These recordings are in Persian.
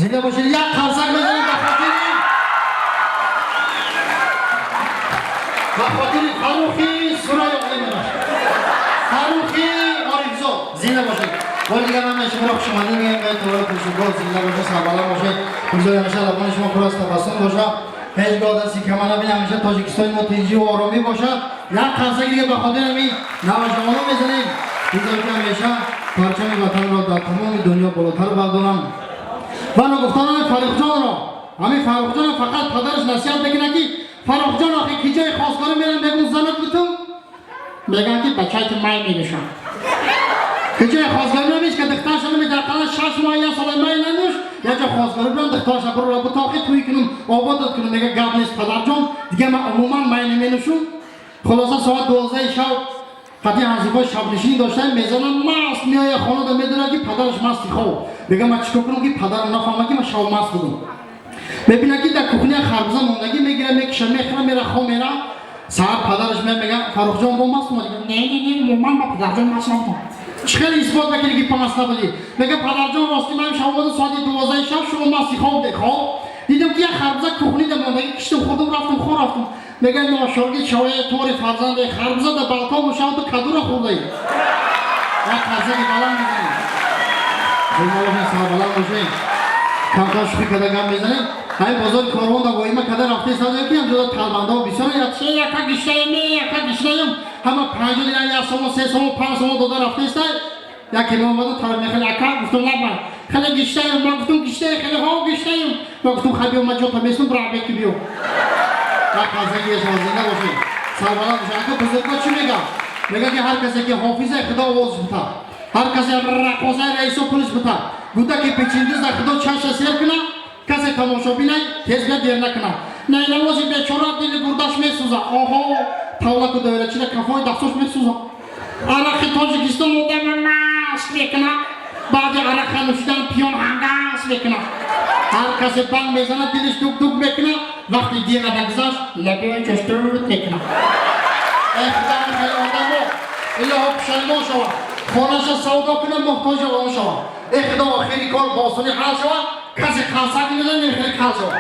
زنده باشید. یک قرصک بزنید به خاطر فروخی سرای آقای فروخی آریزو. زنده باشید. ولی دیگه من شما را خوش آمدید میگم به طور خوشگل. زنده باشید، سربلند باشید. روزای همیشه لبان شما پر از تبسم باشه. هیچ گاه دستی که من نبینم همیشه تاجیکستان ما تیزی و آرامی باشد. یک قرصک دیگه به خاطر همین نوجوانان میزنیم. دیگر که همیشه پرچم وطن را در تمام دنیا بالاتر بردارم. بنا گفتانم فرخ جان را، همین فرخ جان فقط پدرش نصیحت بگیره که فرخ جان آخه کی جای خواستگاری میرن بگون زنت بتون میگن که بچه که مای میگشن کی جای خواستگاری نمیش که دخترش نمی در قرار 6 ماه یا سال مای ننوش یا جای خواستگاری برن دخترش برو را بتاقی توی کنم آبادت کنم میگه گپ نیست پدر جان دیگه من عموما مای نمینوشم. خلاصه ساعت 12 شب خطی حضیفای شب نشینی داشتن میزنم مست میایه خانه دا میدونه که پدرش مستی خواه بگم من چیکار کنم که پدر نفهمه که من شب مست بودم. ببینه که در کوکنه خربزه موندگی میگیره میکشه میخوره میره خواه میره ساعت پدرش میگه فرخ جان با مست بودی نه من با پدر جان مست نبودم. چخیلی اثبات بکنی که مست نبودی میگه پدر جان راستی من شب بودم ساعت 12 شب شما مستی خواه دیگه دیدم که یک خربزه کوکنی در موندگی کشتم خودم رفتم خواه رفتم میگه ناشرگی چوی طور فرزند خربزه در بالکن مشاهد و کدو را خورده یک خربزه که بلند میزنی زنده باشین سربلند باشین کمتر شوخی کده گم میزنیم های بازار کاروان در وایمه کده رفته سازه که هم جدا تلبنده و بسیار چه یکا گشتهیم یکا گشتهیم همه 5 دیگه یک سوم 3 سوم 5 سوم داده رفته است یکی به آمده طرف میخواد اکا گفتم نباید خیلی گشتهیم من گفتم گشته خیلی ها گشتهیم من گفتم خیلی بیام من جا تمیستم برای بکی بیام یک قضایی یه شما زنده باشید سربلند باشید. اگه بزرگا چی میگه که هر کسی که حافظ خدا آواز بتا هر کسی رقاصه رئیس و پلیس بتا گوته که پیچیندیز در خدا چشم سیر کنه کسی تماشا بینه تیز بیاد دیر نکنه نه نوازی بیچاره دل گرداش میسوزه آها تاولا که دویره چیده کفای دستوش میسوزه عرق تاجیکستان مدام مست میکنه بعد عرق نوشیدن پیان هنگاس میکنه هر کسی بند میزنه دلش دوک دوک میکنه وقتی دیگه بگذاشت لبه چشتور میکنه اخدام خیلی آدم رو الله پشیمان شود خانهش سودا کنه محتاج آن شود اخدام آخری کار باسونی حل شود کسی خلصک میزنه نمیخوری کل شود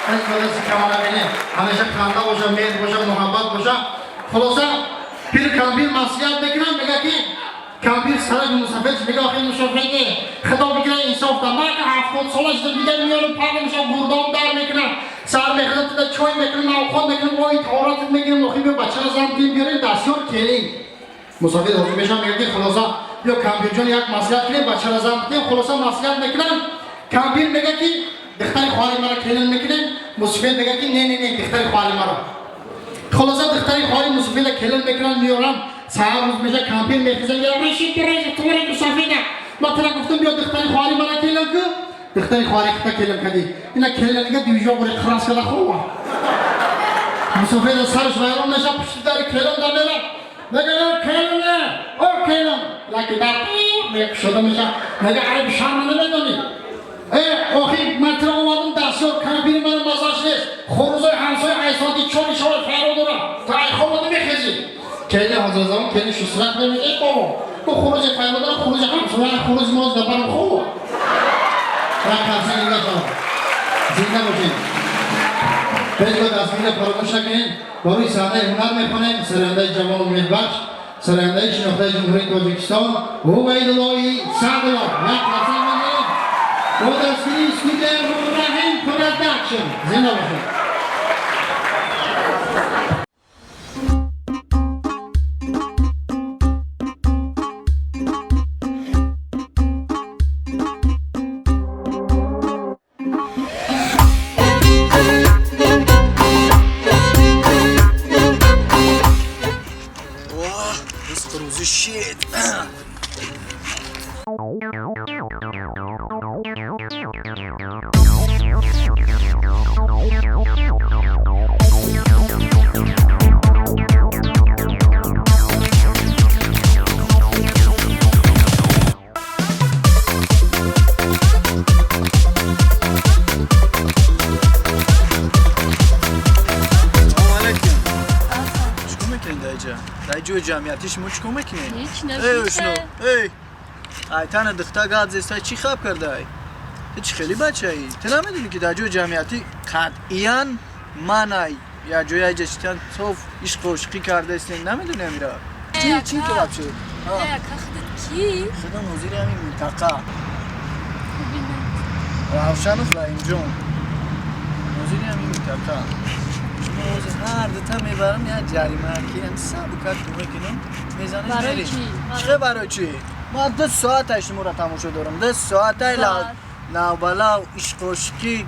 این کلاسی که ما نبینه همیشه خنده باشه مهر باشه محبت باشه. خلاصه پیر کمپیر مسیحیت بکنم میگه که کمپیر سرک مسافرش میگه آخه مسافرگه خدا بکنه انصاف ده من که 70 سالش ده دیگه میانو پاک میشه گردام در میکنه سر میخواد تو ده چوی میکنه نوخواد میکنه وای تاراتت میگیرم آخه بیا بچه را زن دیم بیاریم دستیار کلیم مسافر حاضر میشم میگه که خلاصه بیا کمپیر جان یک مسیحیت کنیم بچه را زن دیم خلاصه مسیحیت میکنم کمپیر میگه که دختر خواهی مرا کلیم میکنیم مسافر میگه که نه دختر خواهی مرا خلاصه دختر خواهی مسافر کلیم میکنن میارم سهر روز میشه کمپین میخیزن میگه رشید طوری مسافره ما ترا گفتم بیا دختر خواهی مرا کلیم که دختر خواهی خطا کلیم کدی اینا کلیم دیگه دیوژا بوری خلاص کده خواه مسافر سرش ویران میشه پشت در کلیم دا میره میگه کلیم نه او کلیم لکه در میگه شده میشه میگه عیب شرم نمیدونی آخی من ترا اومدم دستیار کمپین من مزاش نیست خروزای همسای عیساتی چونی شوی فرو دارم تا ای خواه نمیخیزی کلی حضر زمان کلی شسرت نمیده بابا تو خروج فرو دارم خروج همسای خروج ماز دبرم خواه رقم زنده شما زنده باشین پیش با تصویر فراموش نکنین با روی صحنه هنر میکنیم سرنده جمال امیدبخش سرنده شناخته جمهوری تاجیکستان عبیدالله سعدالله یک لحظه میگیم با تصویر اسکوتر رحیم پروداکشن زنده باشین. Shit. دایجو جمعیتیش مچ کمک میکنه. هیچ نمیشه. ای تن دختر گاد زیسته چی خواب کرده ای؟ هیچ خیلی بچه ای تو نمیدونی که در جو جمعیتی قطعیاً منای یا جوی جشتیان صوف عشق و عشقی کرده استین نمیدونی امیرا چی تو باب شد؟ کی؟ خدا موزیر همین منطقه روشن و فلایم جون موزیر همین منطقه موزیر هر دوتا میبرم یه جریمه هرکی هم سابقات دومه کنم میزنش برای میری چی؟ چه برای چی؟ ما 2 ساعت اشتمو را تماشا دارم 2 ساعت لا بلا عشق و عشقی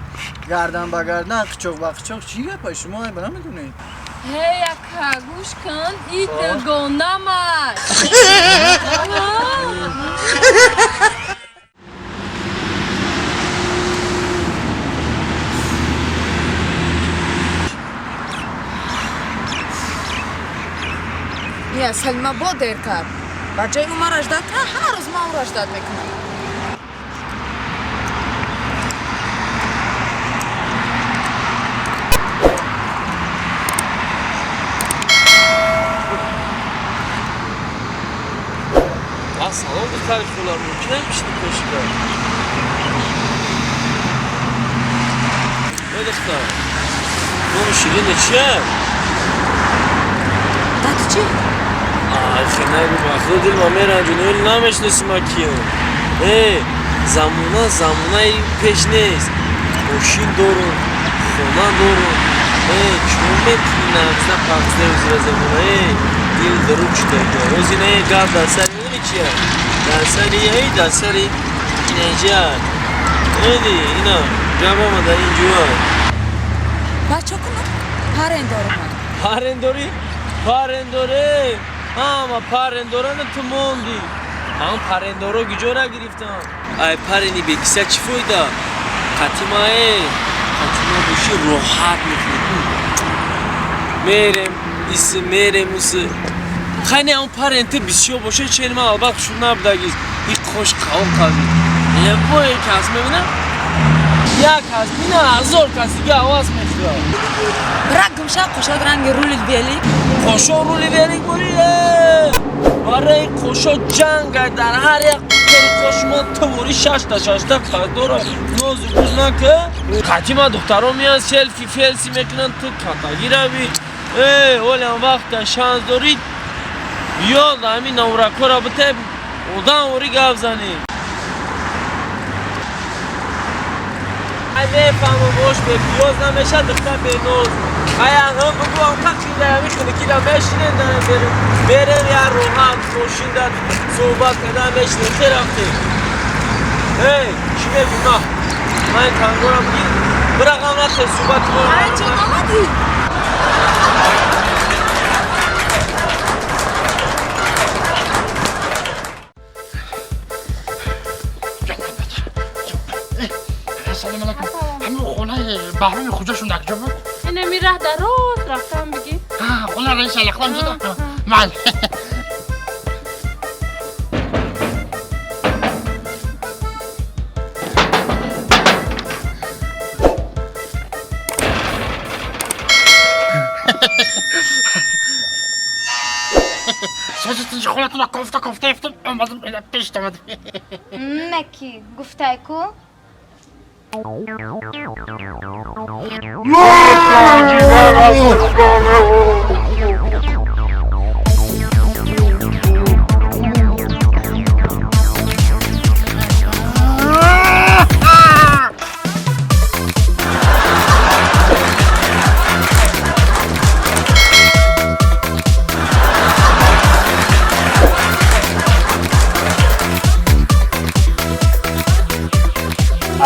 گردن با گردن قچوق با قچوق چی گپه شما بنا میدونید هی اکا گوش کن ای گنده مش یا سلمه با دیر کرد بچه او ما رجدت کرد هر روز ما او رجدت میکنم سلام دختر خولا ممکنه میشتی کشی کرد دختر نام شیرینه چیه؟ دادی چی؟ خیلی نگو مخلو دل ما میرنجونه ولی نمیشنسی ما کیه زمونه ای پیش نیست ماشین دارم خونه دارم چون میتونی نمسته پاکسته و زیر زمونه دل دروب شده که روزی نه گفت در سری میدونی چیه؟ در سری در سری اینجا ایدی اینا جمع آمده اینجا بچه کنم پرنداره من پرنداره اما پرنداره تو موندی هم پرنداره گجا را گرفتم ای پرنی به کسه چی فایده قطیمه باشی راحت میکنی میرم خیلی هم پرنده بسیار باشه چلمه البته شون نبودگیز این خوش قوم قوی یه بای کس میبینم یک کس بینه 1000 کس دیگه آواز میخواه برای گمشه قشاق رنگ رولی بیلی قشا رولی بیلی بوری برای قشا جنگ در هر یک قشا ما توری 6 تا قدر نوز روز نکه قدیما دخترها میان سلفی فلسی میکنن تو کتاگی روی ولی هم وقت شانس دارید بیاد همین نورکو را بته اودن اوری گفت زنی میفهمم باش به پیاز نمیشه دختر به نوز هم بگو هم تقیل همی خونه کیلا میشینن برم یا روحان خوشیندن صحبت کردن میشینن خیلی رفتی چی میگو نه من تنگارم بگیر برقم رفته صحبت کنم ای چون آمدی؟ سلام علیکم همین خونه بهرام کجاشون در کجا بود؟ اینه میره در راست رفتم بگی خونه رئیس الاخوان شده؟ بله سوزتون خونتون را کفته افتم اومدم پیش اومدم مکی گفته کو؟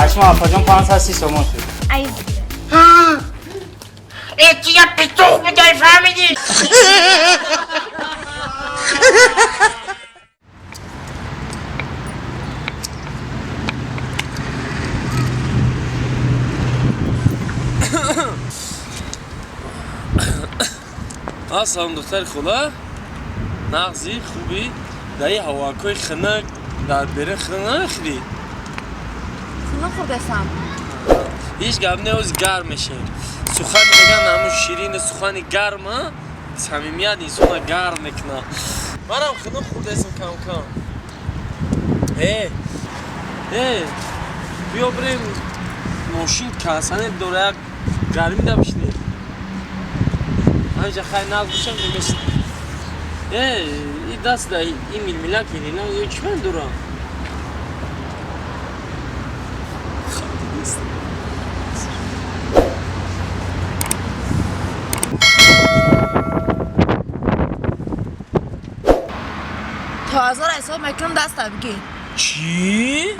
اشما پاجون 530 تومان شد عیز ایتی یه پیتوخ بودای فهمیدی؟ سلام دختر خولا نغزی خوبی در یه هواکوی خنک در بره خنک نخیری خونه خوردستم هیچ گب نیوز گرم میشه سخن میگن همون شیرین سخن گرمه صمیمیت انسان گرم میکنه منم خنک خوردستم کم بیا بریم ماشین کسانه دوره گرمی دا بشنیم همینجا خیلی نگوشم نمیشن این دست دا این میل کنی نه یه چی من دورم تازه را حساب میکنم دست بگی چی؟